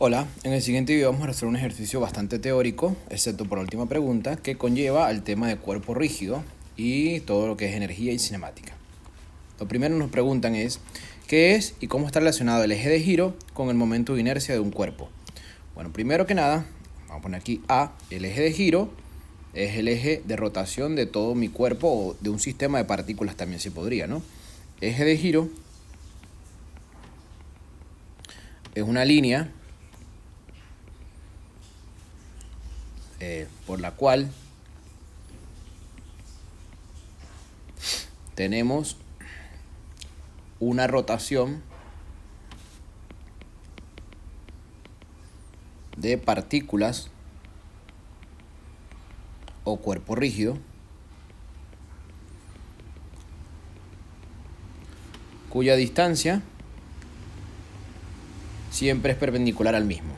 Hola, en el siguiente video vamos a hacer un ejercicio bastante teórico, excepto por la última pregunta, que conlleva al tema de cuerpo rígido y todo lo que es energía y cinemática. Lo primero nos preguntan es, ¿qué es y cómo está relacionado el eje de giro con el momento de inercia de un cuerpo? Bueno, primero que nada, vamos a poner aquí A, el eje de giro es el eje de rotación de todo mi cuerpo o de un sistema de partículas también se podría, ¿no? Eje de giro es una línea por la cual tenemos una rotación de partículas o cuerpo rígido cuya distancia siempre es perpendicular al mismo.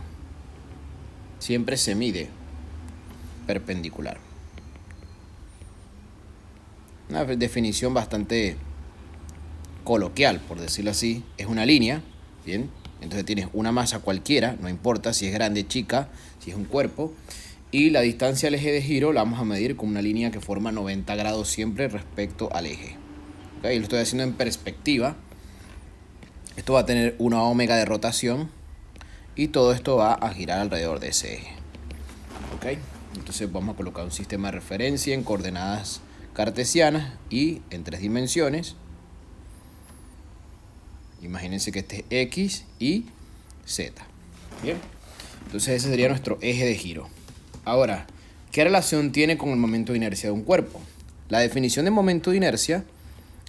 Siempre se mide perpendicular. Una definición bastante coloquial, por decirlo así, es una línea, ¿bien? Entonces tienes una masa cualquiera, no importa si es grande, chica, si es un cuerpo, y la distancia al eje de giro la vamos a medir con una línea que forma 90 grados siempre respecto al eje. ¿Okay? Lo estoy haciendo en perspectiva. Esto va a tener una ómega de rotación y todo esto va a girar alrededor de ese eje. ¿Okay? Entonces vamos a colocar un sistema de referencia en coordenadas cartesianas y en 3 dimensiones. Imagínense que este es X y Z. Bien. Entonces ese sería nuestro eje de giro. Ahora, ¿qué relación tiene con el momento de inercia de un cuerpo? La definición de momento de inercia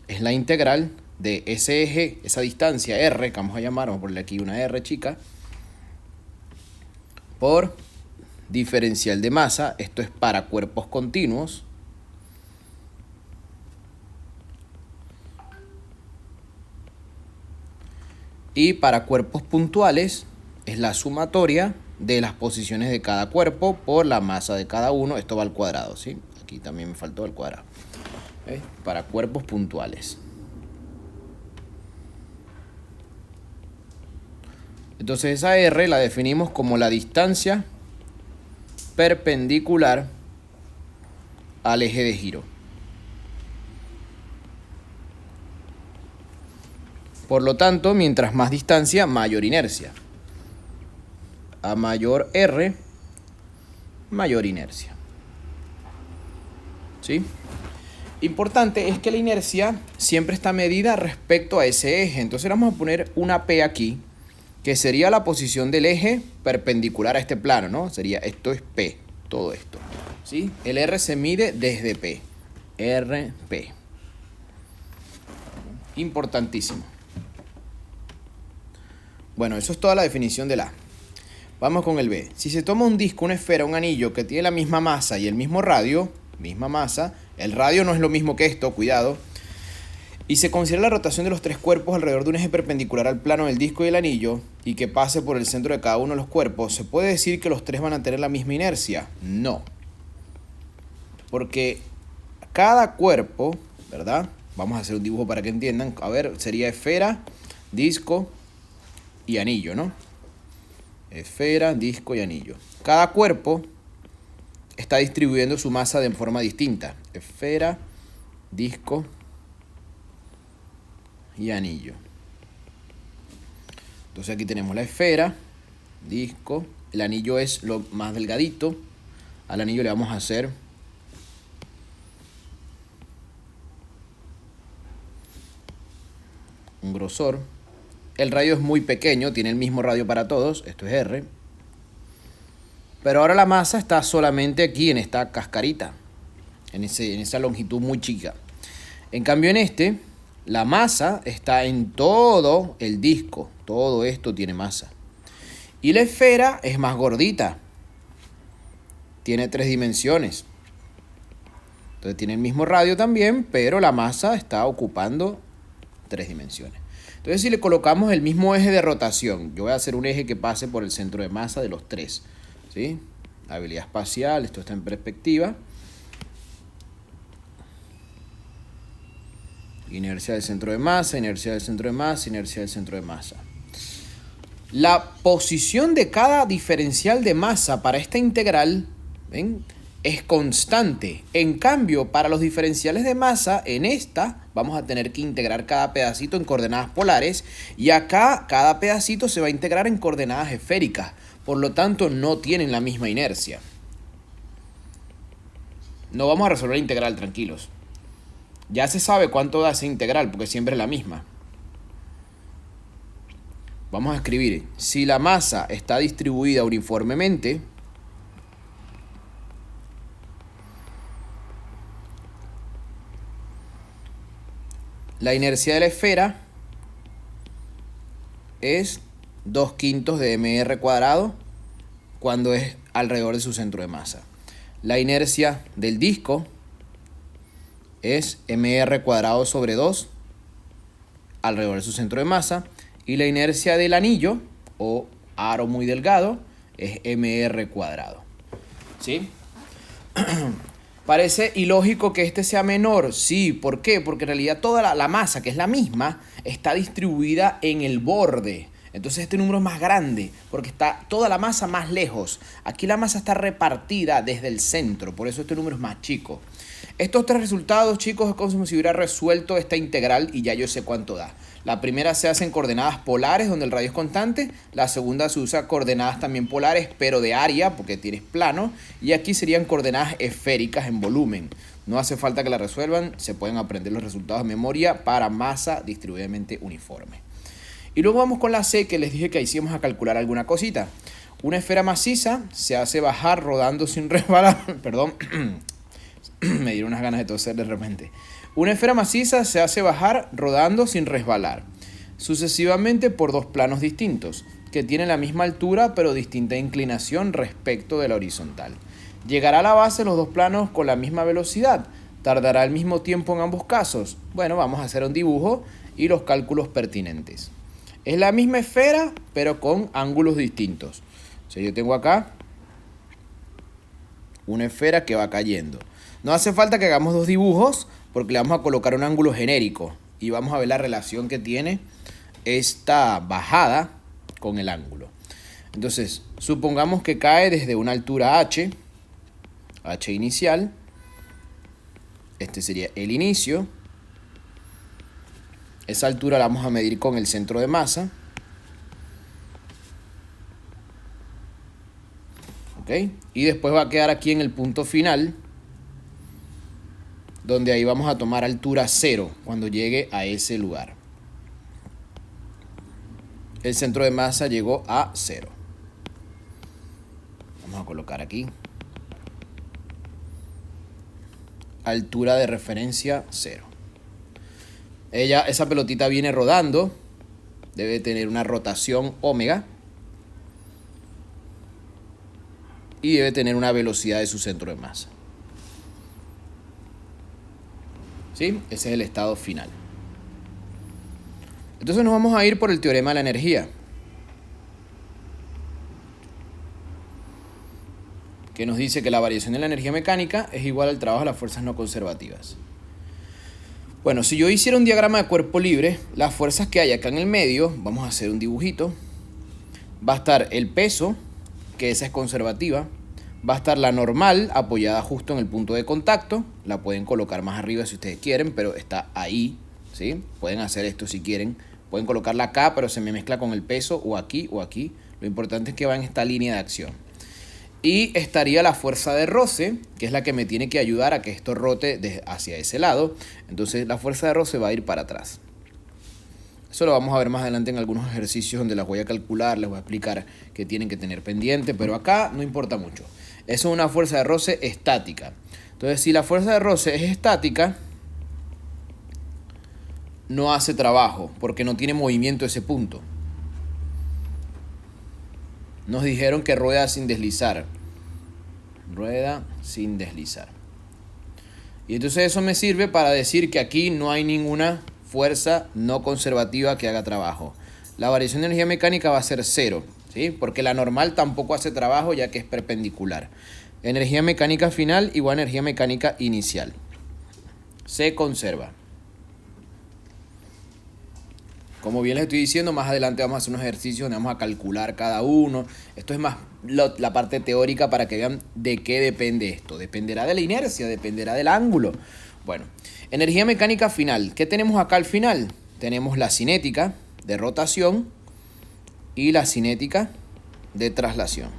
es la integral de ese eje, esa distancia R, que vamos a llamar, vamos a ponerle aquí una R chica, por diferencial de masa. Esto es para cuerpos continuos. Y para cuerpos puntuales es la sumatoria de las posiciones de cada cuerpo por la masa de cada uno. Esto va al cuadrado, ¿sí? Aquí también me faltó el cuadrado. ¿Okay? Para cuerpos puntuales. Entonces esa R la definimos como la distancia perpendicular al eje de giro. Por lo tanto, mientras más distancia, mayor inercia. A mayor R, mayor inercia. ¿Sí? Importante es que la inercia siempre está medida respecto a ese eje. Entonces vamos a poner una P aquí, que sería la posición del eje perpendicular a este plano, ¿no? Sería, esto es P, todo esto. ¿Sí? El R se mide desde P. RP. Importantísimo. Bueno, eso es toda la definición del A. Vamos con el B. Si se toma un disco, una esfera, un anillo que tiene la misma masa y el mismo radio, misma masa, el radio no es lo mismo que esto, cuidado, y se considera la rotación de los 3 cuerpos alrededor de un eje perpendicular al plano del disco y el anillo y que pase por el centro de cada uno de los cuerpos, ¿se puede decir que los 3 van a tener la misma inercia? No. Porque cada cuerpo, ¿verdad? Vamos a hacer un dibujo para que entiendan. A ver, sería esfera, disco y anillo, ¿no? Esfera, disco y anillo. Cada cuerpo está distribuyendo su masa de forma distinta. Esfera, disco y anillo. Entonces aquí tenemos la esfera, disco, el anillo es lo más delgadito. Al anillo le vamos a hacer un grosor. El radio es muy pequeño, tiene el mismo radio para todos, esto es R. Pero ahora la masa está solamente aquí en esta cascarita, en esa longitud muy chica. En cambio en este, la masa está en todo el disco, todo esto tiene masa. Y la esfera es más gordita, tiene 3 dimensiones. Entonces tiene el mismo radio también, pero la masa está ocupando 3 dimensiones. Entonces si le colocamos el mismo eje de rotación, yo voy a hacer un eje que pase por el centro de masa de los 3. ¿Sí? Habilidad espacial, esto está en perspectiva. Inercia del centro de masa, inercia del centro de masa, inercia del centro de masa. La posición de cada diferencial de masa para esta integral, ¿ven?, es constante. En cambio, para los diferenciales de masa, en esta vamos a tener que integrar cada pedacito en coordenadas polares y acá cada pedacito se va a integrar en coordenadas esféricas. Por lo tanto, no tienen la misma inercia. No vamos a resolver la integral, tranquilos. Ya se sabe cuánto da esa integral porque siempre es la misma. Vamos a escribir, si la masa está distribuida uniformemente, la inercia de la esfera es 2/5 de mr cuadrado cuando es alrededor de su centro de masa. La inercia del disco es mr cuadrado sobre 2 alrededor de su centro de masa. Y la inercia del anillo o aro muy delgado es mr cuadrado. ¿Sí? Parece ilógico que este sea menor. Sí, ¿por qué? Porque en realidad toda la masa, que es la misma, está distribuida en el borde. Entonces este número es más grande porque está toda la masa más lejos. Aquí la masa está repartida desde el centro, por eso este número es más chico. Estos tres resultados, chicos, es como si hubiera resuelto esta integral y ya yo sé cuánto da. La primera se hace en coordenadas polares, donde el radio es constante. La segunda se usa coordenadas también polares, pero de área, porque tienes plano. Y aquí serían coordenadas esféricas en volumen. No hace falta que la resuelvan, se pueden aprender los resultados de memoria para masa distribuidamente uniforme. Y luego vamos con la C, que les dije que ahí sí vamos a calcular alguna cosita. Una esfera maciza se hace bajar rodando sin resbalar. Perdón, me dieron unas ganas de toser de repente. Una esfera maciza se hace bajar rodando sin resbalar, sucesivamente por dos planos distintos, que tienen la misma altura pero distinta inclinación respecto de la horizontal. Llegará a la base los dos planos con la misma velocidad. ¿Tardará el mismo tiempo en ambos casos? Bueno, vamos a hacer un dibujo y los cálculos pertinentes. Es la misma esfera, pero con ángulos distintos. O sea, yo tengo acá una esfera que va cayendo. No hace falta que hagamos dos dibujos porque le vamos a colocar un ángulo genérico y vamos a ver la relación que tiene esta bajada con el ángulo. Entonces, supongamos que cae desde una altura h inicial. Este sería el inicio. Esa altura la vamos a medir con el centro de masa. ¿Ok? Y después va a quedar aquí en el punto final, donde ahí vamos a tomar altura 0 cuando llegue a ese lugar. El centro de masa llegó a 0. Vamos a colocar aquí. Altura de referencia 0. Esa pelotita viene rodando. Debe tener una rotación omega. Y debe tener una velocidad de su centro de masa. ¿Sí? Ese es el estado final. Entonces nos vamos a ir por el teorema de la energía, que nos dice que la variación de la energía mecánica es igual al trabajo de las fuerzas no conservativas. Bueno, si yo hiciera un diagrama de cuerpo libre, las fuerzas que hay acá en el medio, vamos a hacer un dibujito, va a estar el peso, que esa es conservativa. Va a estar la normal apoyada justo en el punto de contacto. La pueden colocar más arriba si ustedes quieren, pero está ahí, ¿sí? Pueden hacer esto si quieren. Pueden colocarla acá, pero se me mezcla con el peso o aquí o aquí. Lo importante es que va en esta línea de acción. Y estaría la fuerza de roce, que es la que me tiene que ayudar a que esto rote hacia ese lado. Entonces la fuerza de roce va a ir para atrás. Eso lo vamos a ver más adelante en algunos ejercicios donde las voy a calcular, les voy a explicar qué tienen que tener pendiente, pero acá no importa mucho. Eso es una fuerza de roce estática. Entonces, si la fuerza de roce es estática, no hace trabajo porque no tiene movimiento ese punto. Nos dijeron que rueda sin deslizar. Rueda sin deslizar. Y entonces eso me sirve para decir que aquí no hay ninguna fuerza no conservativa que haga trabajo. La variación de energía mecánica va a ser 0. ¿Sí? Porque la normal tampoco hace trabajo ya que es perpendicular. Energía mecánica final igual a energía mecánica inicial. Se conserva. Como bien les estoy diciendo, más adelante vamos a hacer unos ejercicios donde vamos a calcular cada uno. Esto es más la parte teórica para que vean de qué depende esto. Dependerá de la inercia, dependerá del ángulo. Bueno, energía mecánica final. ¿Qué tenemos acá al final? Tenemos la cinética de rotación y la cinética de traslación.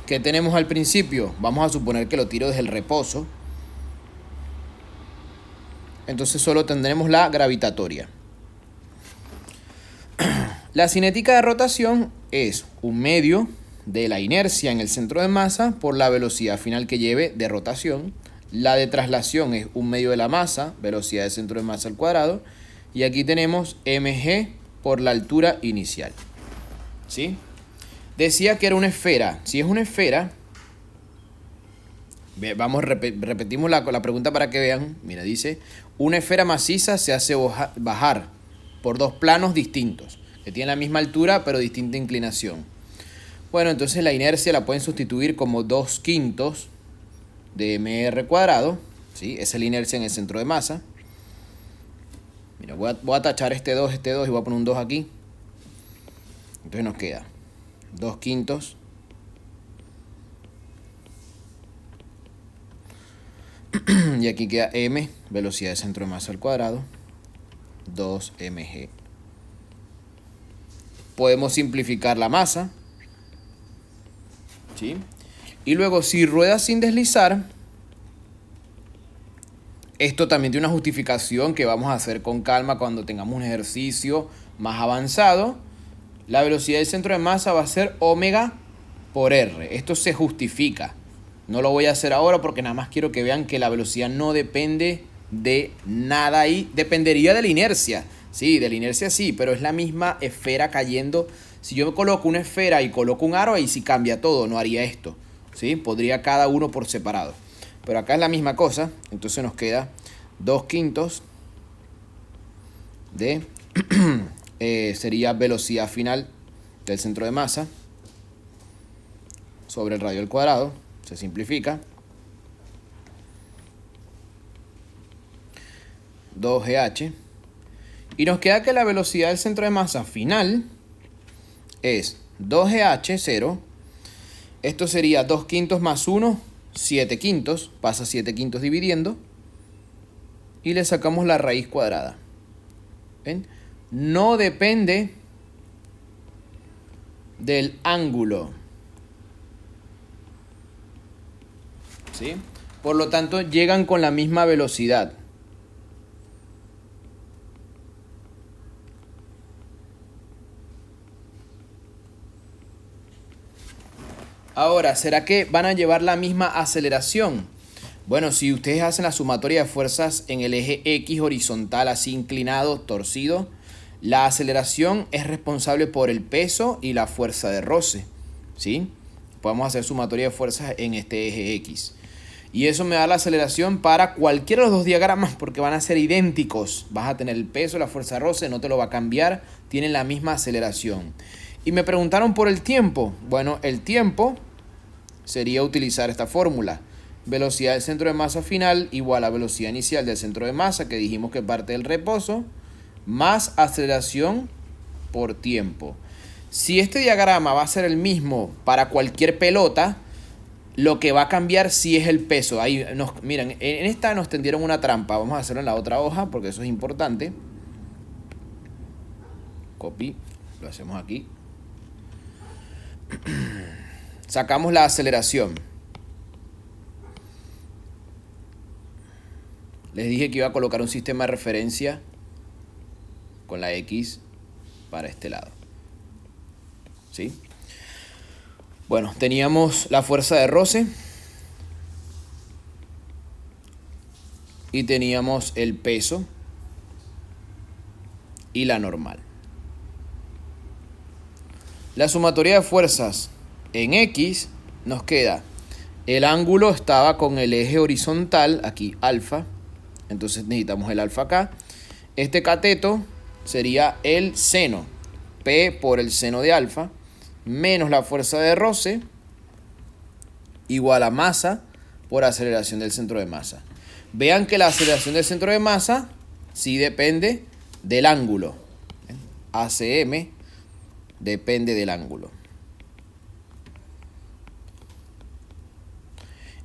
¿Qué tenemos al principio? Vamos a suponer que lo tiro desde el reposo. Entonces solo tendremos la gravitatoria. La cinética de rotación es un medio de la inercia en el centro de masa por la velocidad final que lleve de rotación. La de traslación es un medio de la masa, velocidad de centro de masa al cuadrado. Y aquí tenemos mg por la altura inicial. ¿Sí? Decía que era una esfera. Si es una esfera, repetimos la pregunta para que vean. Mira, dice, una esfera maciza se hace bajar por dos planos distintos, que tienen la misma altura pero distinta inclinación. Bueno, entonces la inercia la pueden sustituir como 2/5 de mr cuadrado, ¿sí? Esa es la inercia en el centro de masa. Mira, voy a tachar este 2 y voy a poner un 2 aquí. Entonces nos queda 2/5 y aquí queda m, velocidad de centro de masa al cuadrado, 2mg. Podemos simplificar la masa, ¿sí? Y luego, si rueda sin deslizar, esto también tiene una justificación que vamos a hacer con calma cuando tengamos un ejercicio más avanzado. La velocidad del centro de masa va a ser omega por r. Esto se justifica. No lo voy a hacer ahora porque nada más quiero que vean que la velocidad no depende de nada ahí. Dependería de la inercia. Sí, de la inercia sí, pero es la misma esfera cayendo. Si yo coloco una esfera y coloco un aro, ahí sí cambia todo, no haría esto. ¿Sí? Podría cada uno por separado. Pero acá es la misma cosa, entonces nos queda 2/5 de sería velocidad final del centro de masa sobre el radio al cuadrado. Se simplifica. 2gh. Y nos queda que la velocidad del centro de masa final es 2gh, 0. Esto sería 2/5 más 1, 7/5. Pasa 7/5 dividiendo. Y le sacamos la raíz cuadrada. ¿Ven? No depende del ángulo. ¿Sí? Por lo tanto, llegan con la misma velocidad. Ahora, ¿será que van a llevar la misma aceleración? Bueno, si ustedes hacen la sumatoria de fuerzas en el eje X horizontal, así inclinado, torcido, la aceleración es responsable por el peso y la fuerza de roce, ¿sí? Podemos hacer sumatoria de fuerzas en este eje X. Y eso me da la aceleración para cualquiera de los dos diagramas porque van a ser idénticos. Vas a tener el peso, la fuerza de roce, no te lo va a cambiar, tienen la misma aceleración. Y me preguntaron por el tiempo. Bueno, el tiempo sería utilizar esta fórmula. Velocidad del centro de masa final igual a velocidad inicial del centro de masa, que dijimos que parte del reposo, más aceleración por tiempo. Si este diagrama va a ser el mismo para cualquier pelota, lo que va a cambiar sí es el peso. Ahí miren, en esta nos tendieron una trampa. Vamos a hacerlo en la otra hoja porque eso es importante. Copy, lo hacemos aquí. Sacamos la aceleración. Les dije que iba a colocar un sistema de referencia con la X para este lado. ¿Sí? Bueno, teníamos la fuerza de roce y teníamos el peso y la normal. La sumatoria de fuerzas en X nos queda, el ángulo estaba con el eje horizontal, aquí alfa, entonces necesitamos el alfa acá. Este cateto sería el seno, P por el seno de alfa, menos la fuerza de roce, igual a masa por aceleración del centro de masa. Vean que la aceleración del centro de masa sí depende del ángulo. ACM depende del ángulo.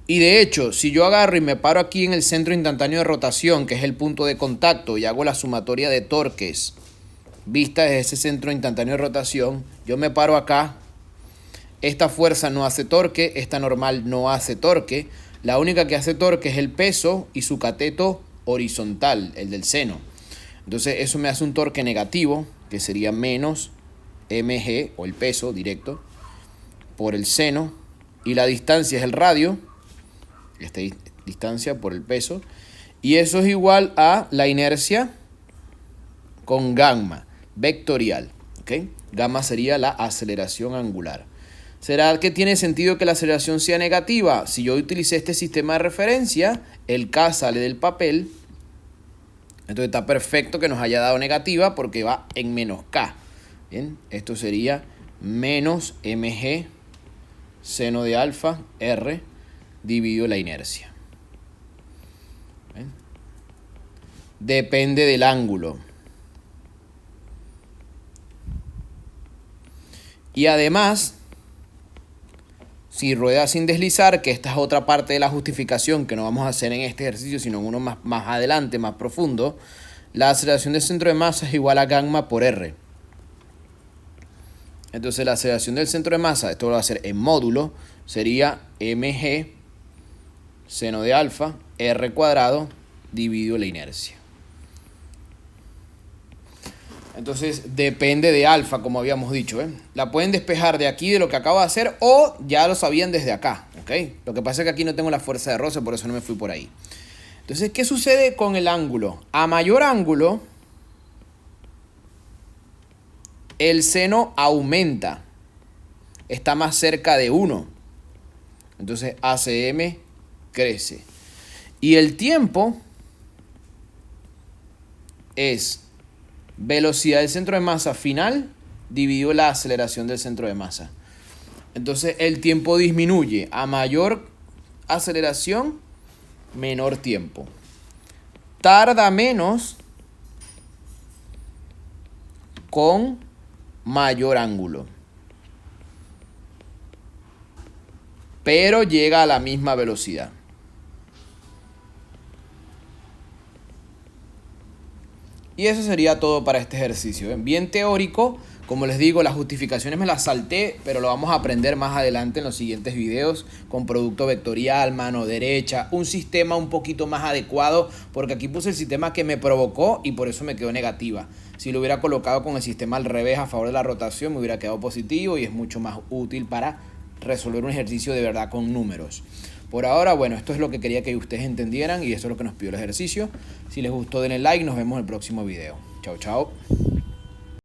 Y de hecho, si yo agarro y me paro aquí en el centro instantáneo de rotación, que es el punto de contacto, y hago la sumatoria de torques vista desde ese centro instantáneo de rotación, yo me paro acá. Esta fuerza no hace torque, esta normal no hace torque. La única que hace torque es el peso y su cateto horizontal, el del seno. Entonces eso me hace un torque negativo, que sería menos mg, o el peso directo, por el seno. Y la distancia es el radio, esta distancia por el peso. Y eso es igual a la inercia con gamma, vectorial. ¿Okay? Gamma sería la aceleración angular. ¿Será que tiene sentido que la aceleración sea negativa? Si yo utilicé este sistema de referencia, el K sale del papel. Entonces está perfecto que nos haya dado negativa porque va en menos K. Bien, esto sería menos mg seno de alfa r dividido la inercia. Bien. Depende del ángulo. Y además, si rueda sin deslizar, que esta es otra parte de la justificación que no vamos a hacer en este ejercicio, sino en uno más adelante, más profundo, la aceleración del centro de masa es igual a gamma por R. Entonces la aceleración del centro de masa, esto lo va a hacer en módulo, sería mg seno de alfa r cuadrado dividido la inercia. Entonces depende de alfa, como habíamos dicho, ¿eh? La pueden despejar de aquí, de lo que acabo de hacer, o ya lo sabían desde acá, ¿ok? Lo que pasa es que aquí no tengo la fuerza de roce, por eso no me fui por ahí. Entonces, ¿qué sucede con el ángulo? A mayor ángulo, el seno aumenta, está más cerca de 1. Entonces ACM crece. Y el tiempo es velocidad del centro de masa final dividido la aceleración del centro de masa. Entonces el tiempo disminuye. A mayor aceleración, menor tiempo. Tarda menos con mayor ángulo. Pero llega a la misma velocidad. Y eso sería todo para este ejercicio. Bien teórico, como les digo, las justificaciones me las salté, pero lo vamos a aprender más adelante en los siguientes videos con producto vectorial, mano derecha, un sistema un poquito más adecuado, porque aquí puse el sistema que me provocó y por eso me quedó negativa. Si lo hubiera colocado con el sistema al revés a favor de la rotación, me hubiera quedado positivo y es mucho más útil para resolver un ejercicio de verdad con números. Por ahora, bueno, esto es lo que quería que ustedes entendieran y eso es lo que nos pidió el ejercicio. Si les gustó, denle like. Nos vemos en el próximo video. Chao, chao.